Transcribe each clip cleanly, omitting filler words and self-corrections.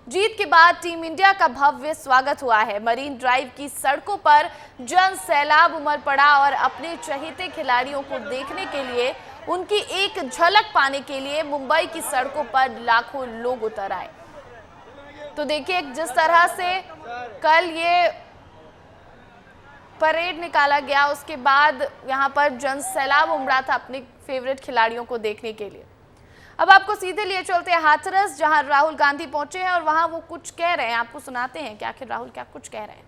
जीत के बाद team India का भव्य स्वागत हुआ है। मरीन ड्राइव की सड़कों पर जन सैलाब उमड़ पड़ा और अपने चहेते खिलाड़ियों को देखने के लिए, उनकी एक झलक पाने के लिए मुंबई की सड़कों पर लाखों लोग उतर आए। तो देखिए जिस तरह से कल ये परेड निकाला गया, उसके बाद यहाँ पर जन सैलाब उमड़ा था अपने फेवरेट खिलाड़ियों को देखने के लिए। अब आपको सीधे लिए चलते हैं हाथरस, जहां राहुल गांधी पहुंचे हैं और वहां वो कुछ कह रहे हैं। आपको सुनाते हैं कि आखिर राहुल क्या कुछ कह रहे हैं।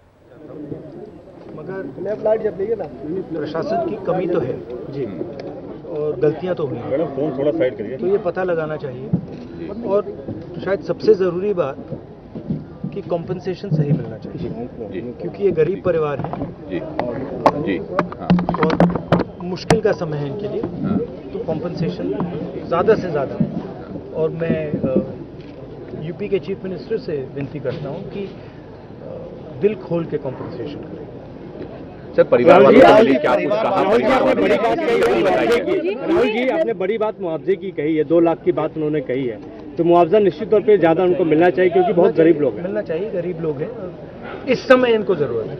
मगर प्रशासन की कमी तो है जी, और गलतियां तो हुई हैं। मैडम फोन थोड़ा साइड करिए। तो ये पता लगाना चाहिए, और शायद सबसे ज़रूरी बात कि कॉम्पनसेशन सही मिलना चाहिए, क्योंकि ये गरीब परिवार है जी। और मुश्किल का समय है इनके लिए। तो कॉम्पनसेशन ज़्यादा से ज़्यादा, और मैं यूपी के चीफ मिनिस्टर से विनती करता हूँ कि दिल खोल के कॉम्पनसेशन करें। सर, परिवार वालों के लिए क्या कुछ कहा? राहुल जी, आपने बड़ी बात मुआवजे की कही है, 2 लाख की बात उन्होंने कही है, तो मुआवजा निश्चित तौर पे ज़्यादा उनको मिलना चाहिए, क्योंकि बहुत गरीब लोग हैं। मिलना चाहिए, गरीब लोग हैं, इस समय इनको जरूरत है।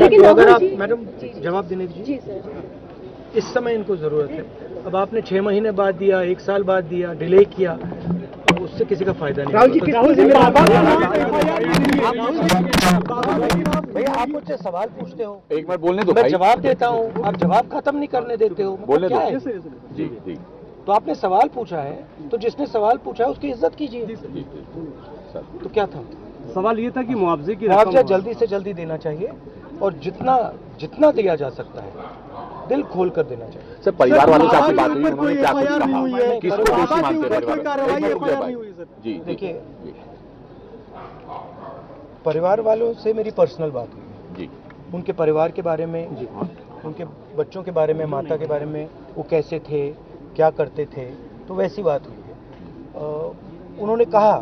तो अगर आप मैडम जवाब देने दीजिए, इस समय इनको जरूरत है। अब आपने 6 महीने बाद दिया, 1 साल बाद दिया, डिले किया, तो उससे किसी का फायदा नहीं। भैया आप मुझसे सवाल पूछते हो, एक बार बोलने दो, मैं जवाब देता हूँ, आप जवाब खत्म नहीं करने देते हो। बोलने क्या दो है? जी। तो आपने सवाल पूछा है, तो जिसने सवाल पूछा है उसकी इज्जत कीजिए। तो क्या था सवाल ये था कि मुआवजे की मुआवजा जल्दी से जल्दी देना चाहिए, और जितना दिया जा सकता है दिल खोल कर देना चाहिए। सर, परिवार वालों से आपकी बात हुई, उन्होंने क्या कुछ कहा? किसको दोषी मानते हैं परिवार? जी देखिए, परिवार वालों से मेरी पर्सनल बात हुई जी, उनके परिवार के बारे में जी, उनके बच्चों के बारे में, माता के बारे में, वो कैसे थे, क्या करते थे, तो वैसी बात हुई है। उन्होंने कहा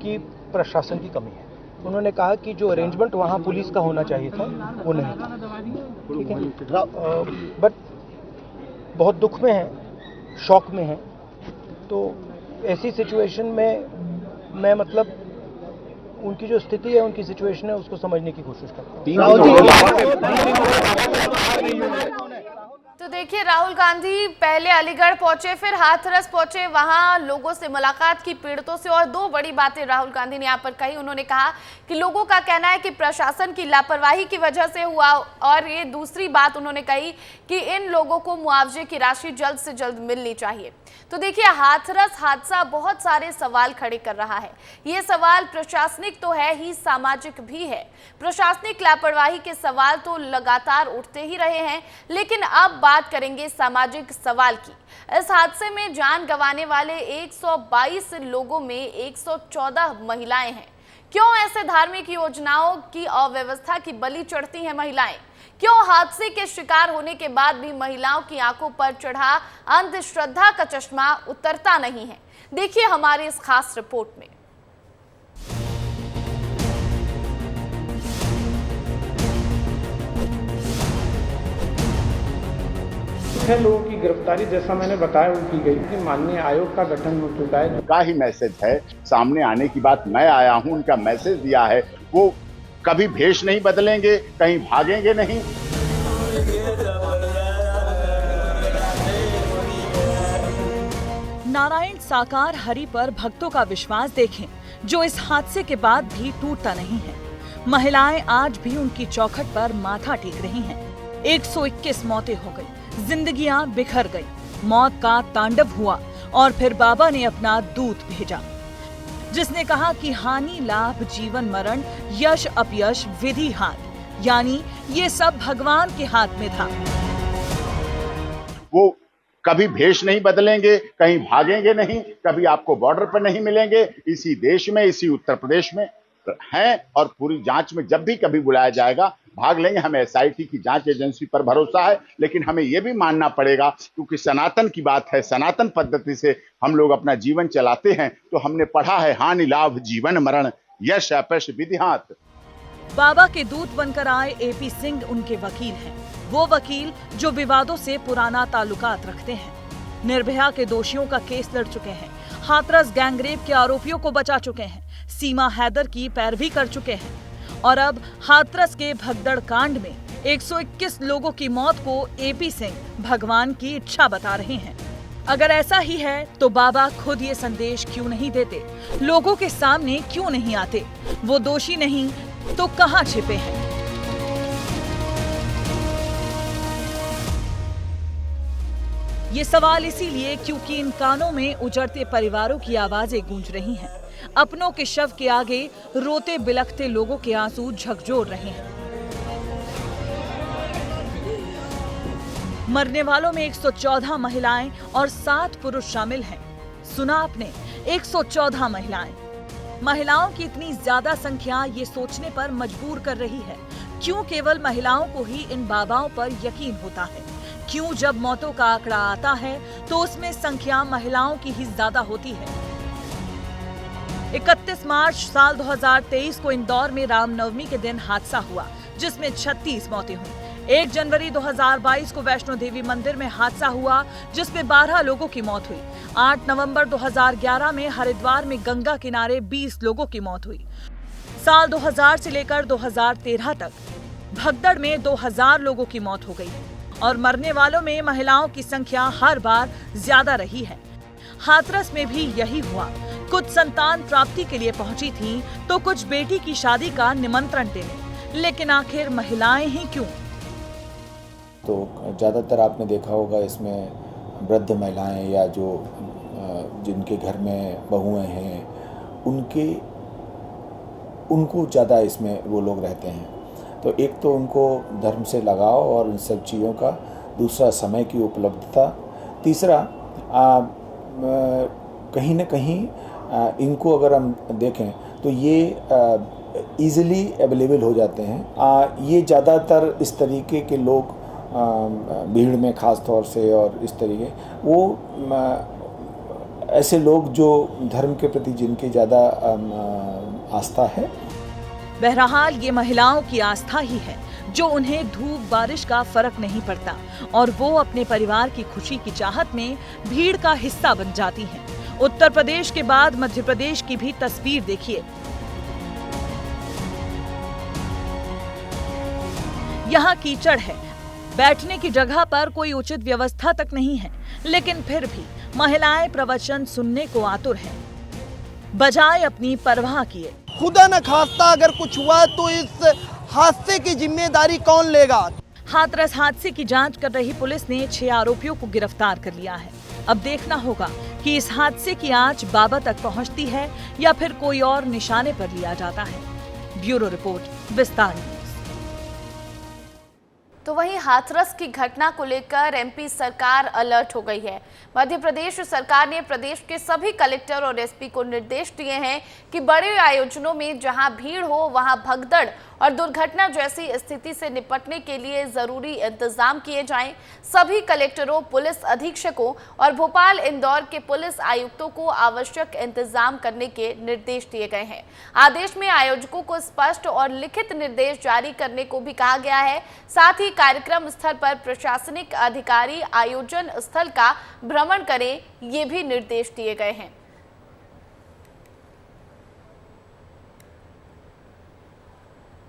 कि प्रशासन की कमी है। उन्होंने कहा कि जो अरेंजमेंट वहाँ पुलिस का होना चाहिए था वो नहीं था, ठीक है। बट बहुत दुख में है, शॉक में है। तो ऐसी सिचुएशन में मैं मतलब उनकी जो स्थिति है, उनकी सिचुएशन है, उसको समझने की कोशिश करता हूँ। तो देखिए राहुल गांधी पहले अलीगढ़ पहुंचे, फिर हाथरस पहुंचे, वहां लोगों से मुलाकात की, पीड़ितों से, और 2 बड़ी बातें राहुल गांधी ने यहां पर कही। उन्होंने कहा कि लोगों का कहना है कि प्रशासन की लापरवाही की वजह से हुआ, और ये दूसरी बात उन्होंने कही कि इन लोगों को मुआवजे की राशि जल्द से जल्द मिलनी चाहिए। तो देखिए हाथरस हादसा बहुत सारे सवाल खड़े कर रहा है। ये सवाल प्रशासनिक तो है ही, सामाजिक भी है। प्रशासनिक लापरवाही के सवाल तो लगातार उठते ही रहे हैं, लेकिन अब बात करेंगे सामाजिक सवाल की। इस हादसे में जान गंवाने वाले 122 लोगों में 114 महिलाएं हैं। क्यों ऐसे धार्मिक योजनाओं की अव्यवस्था की बलि चढ़ती हैं महिलाएं? क्यों हादसे के शिकार होने के बाद भी महिलाओं की आंखों पर चढ़ा अंधश्रद्धा का चश्मा उतरता नहीं है? देखिए हमारी इस खास रिपोर्ट में। लोगों की गिरफ्तारी जैसा मैंने बताया वो की गई कि माननीय आयोग का गठन हो चुका है। का ही मैसेज है, सामने आने की बात मैं आया हूं, उनका मैसेज दिया है। वो कभी भेष नहीं बदलेंगे, कहीं भागेंगे नहीं। नारायण साकार हरि पर भक्तों का विश्वास देखें, जो इस हादसे के बाद भी टूटता नहीं है। महिलाएं आज भी उनकी चौखट पर माथा टेक रही हैं। 121 मौतें हो गई, जिंदगियां बिखर गई, मौत का तांडव हुआ, और फिर बाबा ने अपना दूत भेजा, जिसने कहा कि हानि लाभ जीवन मरण, यश अपयश विधि हाथ, यानी ये सब भगवान के हाथ में था। वो कभी भेष नहीं बदलेंगे, कहीं भागेंगे नहीं, कभी आपको बॉर्डर पर नहीं मिलेंगे। इसी देश में, इसी उत्तर प्रदेश में हैं, और पूरी जांच में जब भी कभी बुलाया जाएगा भाग लेंगे। हमें एसआईटी की जांच एजेंसी पर भरोसा है, लेकिन हमें यह भी मानना पड़ेगा, क्योंकि सनातन की बात है, सनातन पद्धति से हम लोग अपना जीवन चलाते हैं। तो हमने पढ़ा है हानि लाभ जीवन मरण, यश अपयश विधि हाथ। बाबा के दूत बनकर आए एपी सिंह उनके वकील हैं। वो वकील जो विवादों से पुराना ताल्लुकात रखते हैं। निर्भया के दोषियों का केस लड़ चुके हैं, हाथरस गैंगरेप के आरोपियों को बचा चुके हैं, सीमा हैदर की पैरवी कर चुके हैं और अब हाथरस के भगदड़ कांड में 121 लोगों की मौत को एपी सिंह भगवान की इच्छा बता रहे हैं। अगर ऐसा ही है तो बाबा खुद ये संदेश क्यों नहीं देते, लोगों के सामने क्यों नहीं आते? वो दोषी नहीं तो कहां छिपे हैं? ये सवाल इसीलिए क्योंकि इन कानों में उजड़ते परिवारों की आवाजें गूंज रही हैं। अपनों के शव के आगे रोते बिलखते लोगों के आंसू झकझोर रहे हैं। मरने वालों में 114 महिलाएं और 7 पुरुष शामिल हैं। सुना आपने, 114 महिलाएं। महिलाओं की इतनी ज्यादा संख्या ये सोचने पर मजबूर कर रही है, क्यों केवल महिलाओं को ही इन बाबाओं पर यकीन होता है? क्यों जब मौतों का आंकड़ा आता है तो उसमें संख्या महिलाओं की ही ज्यादा होती है? 31 मार्च साल 2023 को इंदौर में रामनवमी के दिन हादसा हुआ, जिसमें 36 मौतें हुई। 1 जनवरी 2022 को वैष्णो देवी मंदिर में हादसा हुआ, जिसमें 12 लोगों की मौत हुई। 8 नवंबर 2011 में हरिद्वार में गंगा किनारे 20 लोगों की मौत हुई। साल 2000 से लेकर 2013 तक भगदड़ में 2000 लोगों की मौत हो गई और मरने वालों में महिलाओं की संख्या हर बार ज्यादा रही है। हाथरस में भी यही हुआ। कुछ संतान प्राप्ति के लिए पहुंची थी तो कुछ बेटी की शादी का निमंत्रण देने, लेकिन आखिर महिलाएं ही क्यों? तो ज़्यादातर आपने देखा होगा इसमें वृद्ध महिलाएं या जो जिनके घर में बहुएं हैं उनको ज़्यादा इसमें वो लोग रहते हैं। तो एक तो उनको धर्म से लगाव और उन सब चीज़ों का, दूसरा समय की उपलब्धता, तीसरा कहीं न कहीं इनको अगर हम देखें तो ये ईज़िली अवेलेबल हो जाते हैं। ये ज़्यादातर इस तरीके के लोग भीड़ में ख़ास तौर से और इस तरीके वो ऐसे लोग जो धर्म के प्रति जिनकी ज़्यादा आस्था है। बहरहाल ये महिलाओं की आस्था ही है जो उन्हें धूप बारिश का फर्क नहीं पड़ता और वो अपने परिवार की खुशी की चाहत में भीड़ का हिस्सा बन जाती हैं। उत्तर प्रदेश के बाद मध्य प्रदेश की भी तस्वीर देखिए। यहाँ कीचड़ है, बैठने की जगह पर कोई उचित व्यवस्था तक नहीं है, लेकिन फिर भी महिलाएं प्रवचन सुनने को आतुर हैं, बजाय अपनी परवाह किए। खुदा न खास्ता अगर कुछ हुआ तो इस हादसे की जिम्मेदारी कौन लेगा? हाथरस हादसे की जांच कर रही पुलिस ने 6 आरोपियों को गिरफ्तार कर लिया है। अब देखना होगा कि इस हादसे की आंच बाबा तक पहुंचती है या फिर कोई और निशाने पर लिया जाता है। ब्यूरो रिपोर्ट, विस्तार न्यूज। तो वहीं हाथरस की घटना को लेकर एमपी सरकार अलर्ट हो गई है। मध्य प्रदेश सरकार ने प्रदेश के सभी कलेक्टर और एसपी को निर्देश दिए हैं कि बड़े आयोजनों में जहां भीड़ हो वहां भगदड़ और दुर्घटना जैसी स्थिति से निपटने के लिए जरूरी इंतजाम किए जाएं। सभी कलेक्टरों, पुलिस अधीक्षकों और भोपाल, इंदौर के पुलिस आयुक्तों को आवश्यक इंतजाम करने के निर्देश दिए गए हैं। आदेश में आयोजकों को स्पष्ट और लिखित निर्देश जारी करने को भी कहा गया है। साथ ही कार्यक्रम स्थल पर प्रशासनिक अधिकारी आयोजन स्थल का भ्रमण करें, ये भी निर्देश दिए गए हैं।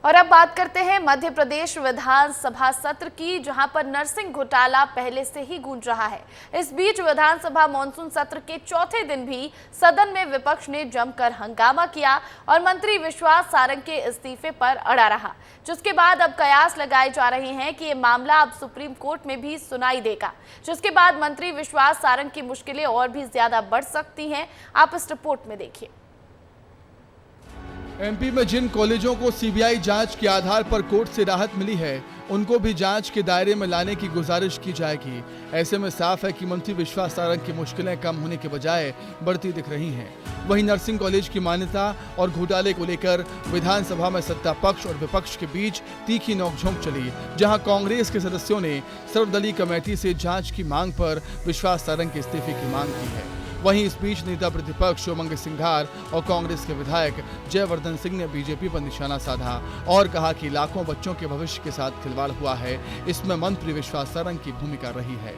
और अब बात करते हैं मध्य प्रदेश विधानसभा सत्र की, जहां पर नरसिंह घोटाला पहले से ही गूंज रहा है। इस बीच विधानसभा मॉनसून सत्र के चौथे दिन भी सदन में विपक्ष ने जमकर हंगामा किया और मंत्री विश्वास सारंग के इस्तीफे पर अड़ा रहा, जिसके बाद अब कयास लगाए जा रहे हैं कि ये मामला अब सुप्रीम कोर्ट में भी सुनाई देगा, जिसके बाद मंत्री विश्वास सारंग की मुश्किलें और भी ज्यादा बढ़ सकती हैं। आप इस रिपोर्ट में देखिए। एमपी में जिन कॉलेजों को सीबीआई जांच के आधार पर कोर्ट से राहत मिली है, उनको भी जांच के दायरे में लाने की गुजारिश की जाएगी। ऐसे में साफ है कि मंत्री विश्वास सारंग की मुश्किलें कम होने के बजाय बढ़ती दिख रही हैं। वहीं नर्सिंग कॉलेज की मान्यता और घोटाले को लेकर विधानसभा में सत्ता पक्ष और विपक्ष के बीच तीखी नोकझोंक चली, जहां कांग्रेस के सदस्यों ने सर्वदलीय कमेटी से जांच की मांग पर विश्वास सारंग के इस्तीफे की मांग की है। वहीं इस बीच नेता प्रतिपक्ष उमंग सिंघार और कांग्रेस के विधायक जयवर्धन सिंह ने बीजेपी पर निशाना साधा और कहा कि लाखों बच्चों के भविष्य के साथ खिलवाड़ हुआ है, इसमें मंत्री विश्वास सारंग की भूमिका रही है।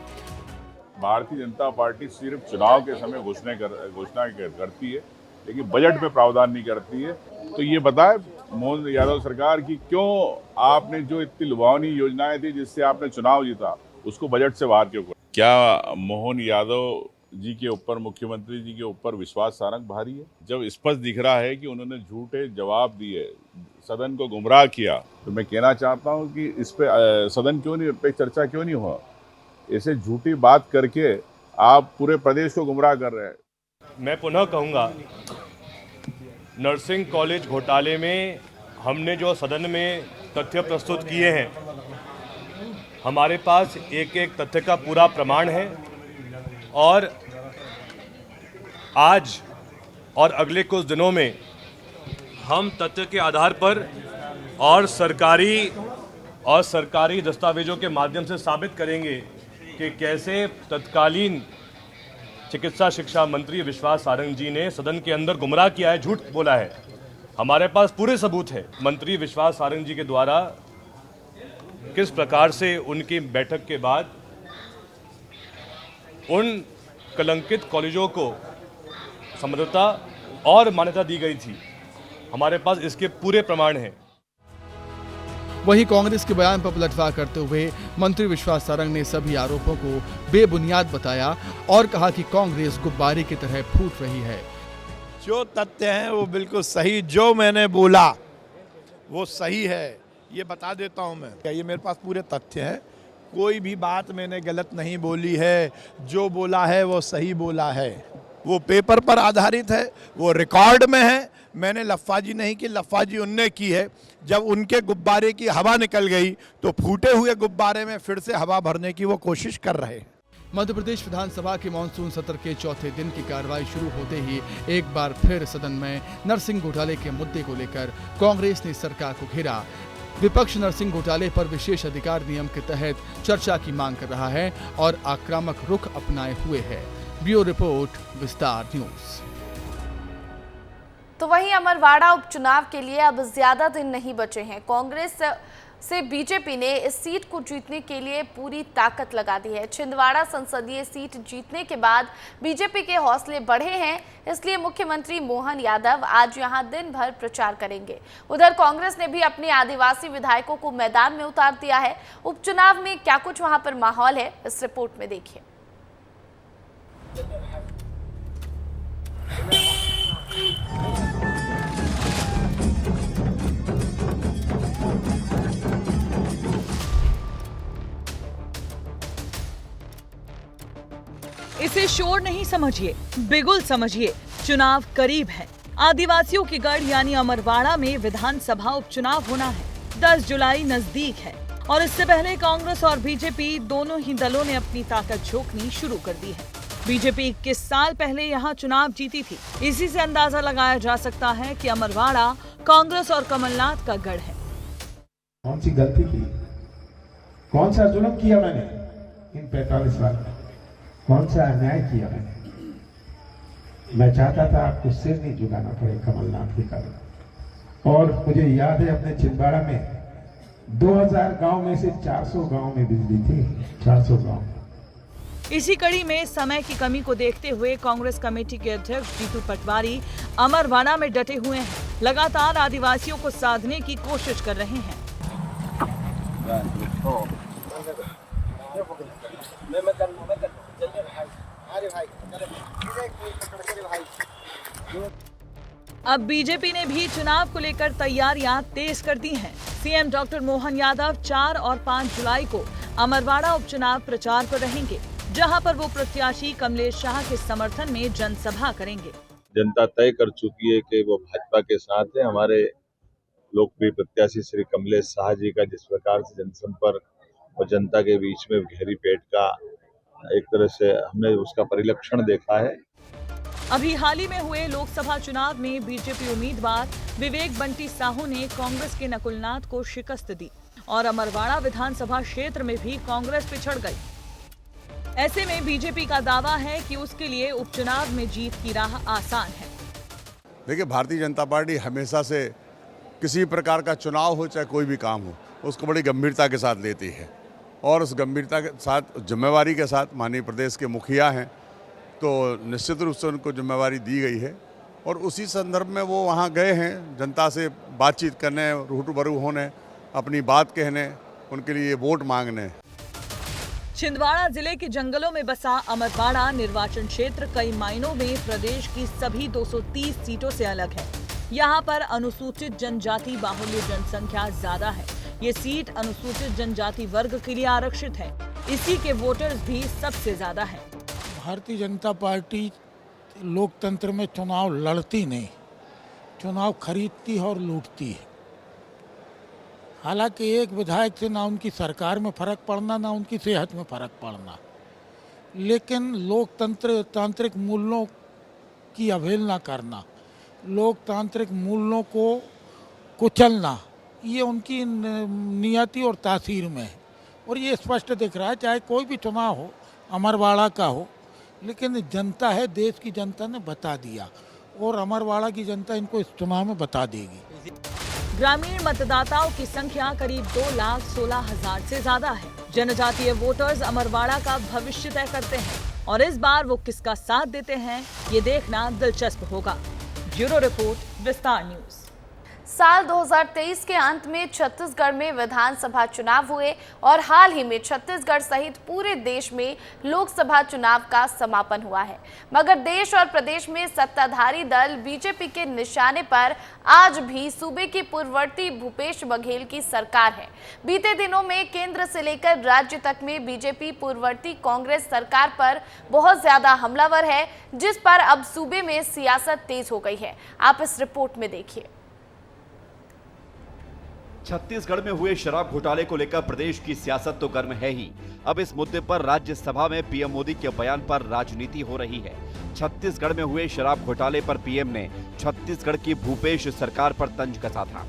भारतीय जनता पार्टी सिर्फ चुनाव के समय घोषणा करती है लेकिन बजट में प्रावधान नहीं करती है। तो ये बताए मोहन यादव सरकार की क्यों आपने जो इतनी लुभावनी योजनाएं थी जिससे आपने चुनाव जीता उसको बजट से बाहर क्यों कर? क्या मोहन यादव जी के ऊपर, मुख्यमंत्री जी के ऊपर विश्वास सारंग भारी है? जब स्पष्ट दिख रहा है कि उन्होंने झूठे जवाब दिए, सदन को गुमराह किया, तो मैं कहना चाहता हूं कि इस पे सदन पे चर्चा क्यों नहीं हुआ? ऐसे झूठी बात करके आप पूरे प्रदेश को गुमराह कर रहे हैं। मैं पुनः कहूँगा, नर्सिंग कॉलेज घोटाले में हमने जो सदन में तथ्य प्रस्तुत किए हैं, हमारे पास एक एक तथ्य का पूरा प्रमाण है और आज और अगले कुछ दिनों में हम तथ्य के आधार पर और सरकारी दस्तावेजों के माध्यम से साबित करेंगे कि कैसे तत्कालीन चिकित्सा शिक्षा मंत्री विश्वास सारंग जी ने सदन के अंदर गुमराह किया है, झूठ बोला है। हमारे पास पूरे सबूत है। मंत्री विश्वास सारंग जी के द्वारा किस प्रकार से उनकी बैठक के बाद उन कलंकित कॉलेजों को समृद्धता और मान्यता दी गई थी, हमारे पास इसके पूरे प्रमाण हैं। वहीं कांग्रेस के बयान पर पलटवार करते हुए मंत्री विश्वास सारंग ने सभी आरोपों को बेबुनियाद बताया और कहा कि कांग्रेस गुब्बारे की तरह फूट रही है। जो तथ्य हैं वो बिल्कुल सही, जो मैंने बोला वो सही है, ये बता देता हूं मैं। ये मेरे पास पूरे तथ्य हैं, कोई भी बात मैंने गलत नहीं बोली है, जो बोला है वो सही बोला है, वो पेपर पर आधारित है, वो रिकॉर्ड में है। मैंने लफ्फाजी नहीं की, लफ्फाजी उनने की है। जब उनके गुब्बारे की हवा निकल गई तो फूटे हुए गुब्बारे में फिर से हवा भरने की वो कोशिश कर रहे हैं। मध्य प्रदेश विधानसभा के मानसून सत्र के चौथे दिन की कार्रवाई शुरू होते ही एक बार फिर सदन में नर्सिंग घोटाले के मुद्दे को लेकर कांग्रेस ने सरकार को घेरा। विपक्ष नर्सिंग घोटाले पर विशेष अधिकार नियम के तहत चर्चा की मांग कर रहा है और आक्रामक रुख अपनाए हुए है। ब्यूरो रिपोर्ट, विस्तार न्यूज। तो वहीं अमरवाड़ा उपचुनाव के लिए अब ज्यादा दिन नहीं बचे हैं। कांग्रेस से बीजेपी ने इस सीट को जीतने के लिए पूरी ताकत लगा दी है। छिंदवाड़ा संसदीय सीट जीतने के बाद बीजेपी के हौसले बढ़े हैं, इसलिए मुख्यमंत्री मोहन यादव आज यहां दिन भर प्रचार करेंगे। उधर कांग्रेस ने भी अपने आदिवासी विधायकों को मैदान में उतार दिया है। उपचुनाव में क्या कुछ वहां पर माहौल है, इस रिपोर्ट में देखिए। इसे शोर नहीं समझिए, बिगुल समझिए। चुनाव करीब है। आदिवासियों की गढ़ यानी अमरवाड़ा में विधानसभा उपचुनाव होना है। 10 जुलाई नजदीक है और इससे पहले कांग्रेस और बीजेपी दोनों ही दलों ने अपनी ताकत झोंकनी शुरू कर दी है। बीजेपी 21 साल पहले यहाँ चुनाव जीती थी। इसी से अंदाजा लगाया जा सकता है कि अमरवाड़ा कांग्रेस और कमलनाथ का गढ़ है। कौन सी गलती की, कौन सा जुल्म किया मैंने इन 45 साल में, कौन सा अन्याय किया मैंने? मैं चाहता था आपको सिर नहीं झुकाना पड़े कमलनाथ के कारण। और मुझे याद है अपने छिंदवाड़ा में 2000 गांव में से 400 गांव में बिजली थी, 400 गांव। इसी कड़ी में समय की कमी को देखते हुए कांग्रेस कमेटी के अध्यक्ष जीतू पटवारी अमरवाड़ा में डटे हुए हैं। लगातार आदिवासियों को साधने की कोशिश कर रहे हैं। अब बीजेपी ने भी चुनाव को लेकर तैयारियां तेज कर दी हैं। सीएम डॉक्टर मोहन यादव 4 और 5 जुलाई को अमरवाड़ा उपचुनाव प्रचार पर रहेंगे, जहां पर वो प्रत्याशी कमलेश शाह के समर्थन में जनसभा करेंगे। जनता तय कर चुकी है कि वो भाजपा के साथ है। हमारे लोकप्रिय प्रत्याशी श्री कमलेश शाह जी का जिस प्रकार से जनसंपर्क और जनता के बीच में घेरी पेट का एक तरह से हमने उसका परिलक्षण देखा है। अभी हाल ही में हुए लोकसभा चुनाव में बीजेपी उम्मीदवार विवेक बंटी साहू ने कांग्रेस के नकुलनाथ को शिकस्त दी और अमरवाड़ा विधानसभा क्षेत्र में भी कांग्रेस पिछड़ गई। ऐसे में बीजेपी का दावा है कि उसके लिए उपचुनाव में जीत की राह आसान है। देखिए, भारतीय जनता पार्टी हमेशा से किसी प्रकार का चुनाव हो चाहे कोई भी काम हो उसको बड़ी गंभीरता के साथ लेती है और उस गंभीरता के साथ जिम्मेवारी के साथ माननीय प्रदेश के मुखिया हैं तो निश्चित रूप से उनको जिम्मेवारी दी गई है और उसी संदर्भ में वो वहाँ गए हैं जनता से बातचीत करने, रूबरू होने, अपनी बात कहने, उनके लिए वोट मांगने। छिंदवाड़ा जिले के जंगलों में बसा अमरवाड़ा निर्वाचन क्षेत्र कई मायनों में प्रदेश की सभी 230 सीटों से अलग है। यहाँ पर अनुसूचित जनजाति बाहुल्य जनसंख्या ज्यादा है। ये सीट अनुसूचित जनजाति वर्ग के लिए आरक्षित है। इसी के वोटर्स भी सबसे ज्यादा है। भारतीय जनता पार्टी लोकतंत्र में चुनाव लड़ती नहीं, चुनाव खरीदती है और लूटती है। हालांकि एक विधायक से ना उनकी सरकार में फर्क पड़ना, ना उनकी सेहत में फर्क पड़ना, लेकिन तांत्रिक मूल्यों की अवहेलना करना, लोकतांत्रिक मूल्यों को कुचलना, ये उनकी नियति और तासीर में है। और ये स्पष्ट दिख रहा है, चाहे कोई भी चुनाव हो, अमरवाड़ा का हो, लेकिन जनता है, देश की जनता ने बता दिया और अमरवाड़ा की जनता इनको इस चुनाव में बता देगी। ग्रामीण मतदाताओं की संख्या करीब 2,16,000 से ज्यादा है। जनजातीय वोटर्स अमरवाड़ा का भविष्य तय करते हैं और इस बार वो किसका साथ देते हैं, ये देखना दिलचस्प होगा। ब्यूरो रिपोर्ट, विस्तार न्यूज। साल 2023 के अंत में छत्तीसगढ़ में विधानसभा चुनाव हुए और हाल ही में छत्तीसगढ़ सहित पूरे देश में लोकसभा चुनाव का समापन हुआ है। मगर देश और प्रदेश में सत्ताधारी दल बीजेपी के निशाने पर आज भी सूबे की पूर्ववर्ती भूपेश बघेल की सरकार है। बीते दिनों में केंद्र से लेकर राज्य तक में बीजेपी पूर्ववर्ती कांग्रेस सरकार पर बहुत ज्यादा हमलावर है, जिस पर अब सूबे में सियासत तेज हो गई है। आप इस रिपोर्ट में देखिए। छत्तीसगढ़ में हुए शराब घोटाले को लेकर प्रदेश की सियासत तो गर्म है ही। अब इस मुद्दे पर राज्यसभा में पीएम मोदी के बयान पर राजनीति हो रही है। छत्तीसगढ़ में हुए शराब घोटाले पर पीएम ने छत्तीसगढ़ की भूपेश सरकार पर तंज कसा था।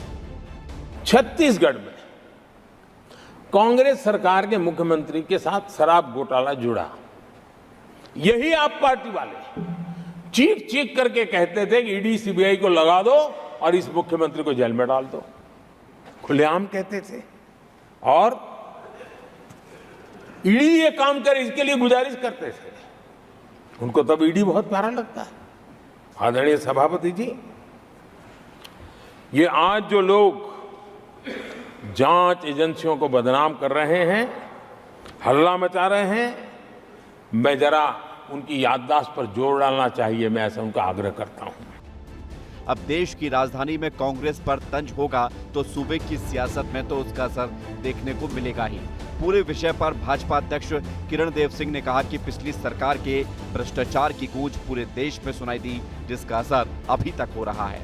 छत्तीसगढ़ में कांग्रेस सरकार के मुख्यमंत्री के साथ शराब घोटाला जुड़ा। यही आप पार्टी वाले चीख चीख करके कहते थे कि ईडी सीबीआई को लगा दो और इस मुख्यमंत्री को जेल में डाल दो, खुलेआम कहते थे। और ईडी ये काम करे इसके लिए गुजारिश करते थे। उनको तब ईडी बहुत प्यारा लगता है। आदरणीय सभापति जी, ये आज जो लोग जांच एजेंसियों को बदनाम कर रहे हैं, हल्ला मचा रहे हैं, मैं जरा उनकी याददाश्त पर जोर डालना चाहिए, मैं ऐसा उनका आग्रह करता हूं। अब देश की राजधानी में कांग्रेस पर तंज होगा तो सूबे की सियासत में तो उसका असर देखने को मिलेगा ही। पूरे विषय पर भाजपा अध्यक्ष किरण देव सिंह ने कहा कि पिछली सरकार के भ्रष्टाचार की गूंज पूरे देश में सुनाई दी, जिसका असर अभी तक हो रहा है।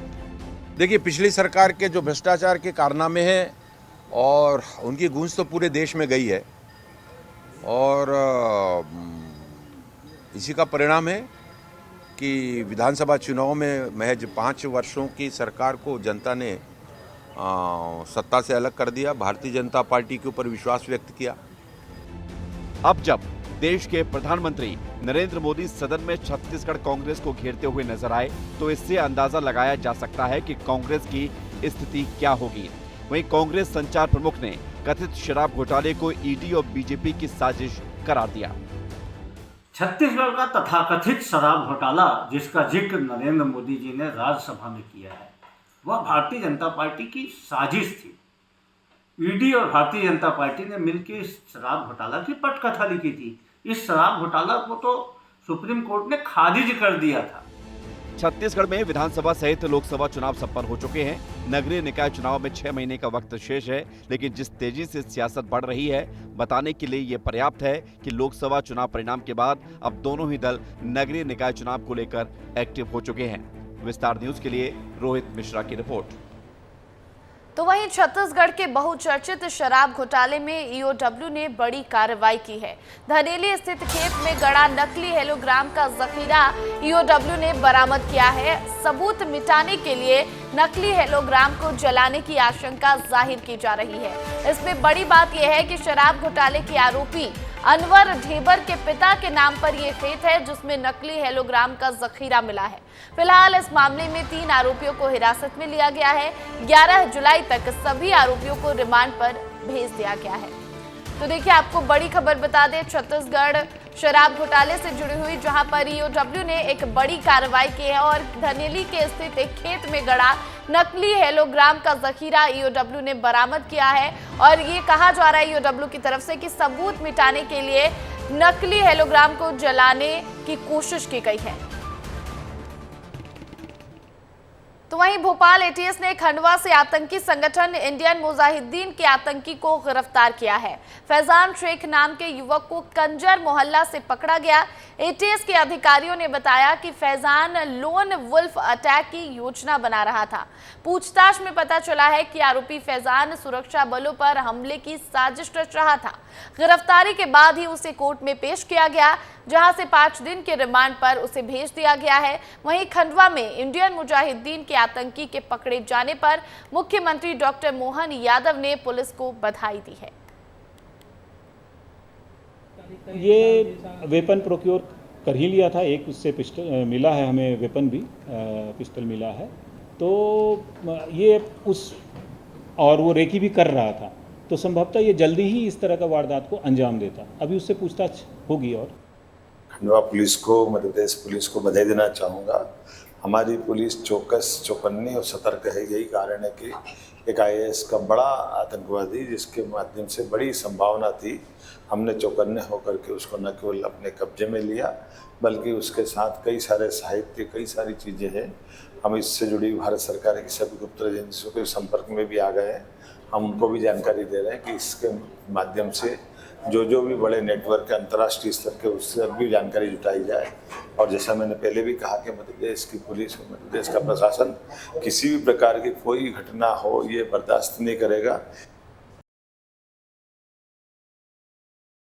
देखिए, पिछली सरकार के जो भ्रष्टाचार के कारनामे हैं और उनकी गूंज तो पूरे देश में गई है और इसी का परिणाम है कि विधानसभा चुनाव में महज 5 वर्षों की सरकार को जनता ने सत्ता से अलग कर दिया, भारतीय जनता पार्टी के ऊपर विश्वास व्यक्त किया। अब जब देश के प्रधानमंत्री नरेंद्र मोदी सदन में छत्तीसगढ़ कांग्रेस को घेरते हुए नजर आए तो इससे अंदाजा लगाया जा सकता है कि कांग्रेस की स्थिति क्या होगी। वहीं कांग्रेस संचार प्रमुख ने कथित शराब घोटाले को ईडी और बीजेपी की साजिश करार दिया। छत्तीसगढ़ का तथाकथित शराब घोटाला जिसका जिक्र नरेंद्र मोदी जी ने राज्यसभा में किया है, वह भारतीय जनता पार्टी की साजिश थी। ईडी और भारतीय जनता पार्टी ने मिलकर इस शराब घोटाला की पटकथा लिखी थी। इस शराब घोटाला को तो सुप्रीम कोर्ट ने खारिज कर दिया था। छत्तीसगढ़ में विधानसभा सहित लोकसभा चुनाव संपन्न हो चुके हैं। नगरीय निकाय चुनाव में 6 महीने का वक्त शेष है, लेकिन जिस तेजी से सियासत बढ़ रही है, बताने के लिए ये पर्याप्त है कि लोकसभा चुनाव परिणाम के बाद अब दोनों ही दल नगरीय निकाय चुनाव को लेकर एक्टिव हो चुके हैं। विस्तार न्यूज के लिए रोहित मिश्रा की रिपोर्ट। तो वहीं छत्तीसगढ़ के बहुचर्चित शराब घोटाले में ईओडब्ल्यू ने बड़ी कार्रवाई की है। धनेली स्थित खेत में गड़ा नकली हेलोग्राम का जखीरा ईओडब्ल्यू ने बरामद किया है। सबूत मिटाने के लिए नकली हेलोग्राम को जलाने की आशंका जाहिर की जा रही है। इसमें बड़ी बात यह है कि शराब घोटाले के आरोपी अनवर ढेबर के पिता के नाम पर यह खेत है जिसमें नकली हेलोग्राम का जखीरा मिला है। फिलहाल इस मामले में 3 आरोपियों को हिरासत में लिया गया है। 11 जुलाई तक सभी आरोपियों को रिमांड पर भेज दिया गया है। तो देखिए, आपको बड़ी खबर बता दें, छत्तीसगढ़ शराब घोटाले से जुड़ी हुई, जहां पर ईओडब्ल्यू ने एक बड़ी कार्रवाई की है और धनेली के स्थित एक खेत में गड़ा नकली हेलोग्राम का जखीरा ईओडब्ल्यू ने बरामद किया है। और ये कहा जा रहा है ईओडब्ल्यू की तरफ से कि सबूत मिटाने के लिए नकली हेलोग्राम को जलाने की कोशिश की गई है। तो वहीं भोपाल एटीएस ने खंडवा से आतंकी संगठन इंडियन मुजाहिदीन के आतंकी को गिरफ्तार किया है। फैजान शेख नाम के युवक को कंजर मोहल्ला से पकड़ा गया। एटीएस के अधिकारियों ने बताया कि फैजान लोन वुल्फ अटैक की योजना बना रहा था। पूछताछ में पता चला है कि आरोपी फैजान सुरक्षा बलों पर हमले की साजिश रच रहा था। गिरफ्तारी के बाद ही उसे कोर्ट में पेश किया गया, जहां से 5 दिन के रिमांड पर उसे भेज दिया गया है। वहीं खंडवा में इंडियन मुजाहिदीन के आतंकी के पकड़े जाने पर मुख्यमंत्री डॉक्टर मोहन यादव ने पुलिस को बधाई दी है। ये वेपन प्रोक्योर कर ही लिया था, एक उससे पिस्टल मिला है, हमें वेपन भी पिस्टल मिला है। तो ये उस और वो रेकी भी कर रहा था, तो संभवतः ये जल्दी ही इस तरह का वारदात को अंजाम देता। अभी उससे पूछताछ होगी। और खंडवा पुलिस को, मध्य प्रदेश पुलिस को बधाई देना चाहूँगा। हमारी पुलिस चौकस, चौकन्नी और सतर्क है। यही कारण है कि एक IAS का बड़ा आतंकवादी, जिसके माध्यम से बड़ी संभावना थी, हमने चौकन्ने होकर के उसको न केवल अपने कब्जे में लिया, बल्कि उसके साथ कई सारे साहित्य, कई सारी चीज़ें हैं। हम इससे जुड़ी भारत सरकार की सभी गुप्त एजेंसियों के संपर्क में भी आ गए हैं। हम उनको भी जानकारी दे रहे हैं कि इसके माध्यम से जो भी बड़े नेटवर्क के अंतर्राष्ट्रीय स्तर के, उससे भी जानकारी जुटाई जाए। और जैसा मैंने पहले भी कहा कि मध्य प्रदेश की पुलिस और मध्य प्रदेश का प्रशासन किसी भी प्रकार की कोई घटना हो ये बर्दाश्त नहीं करेगा।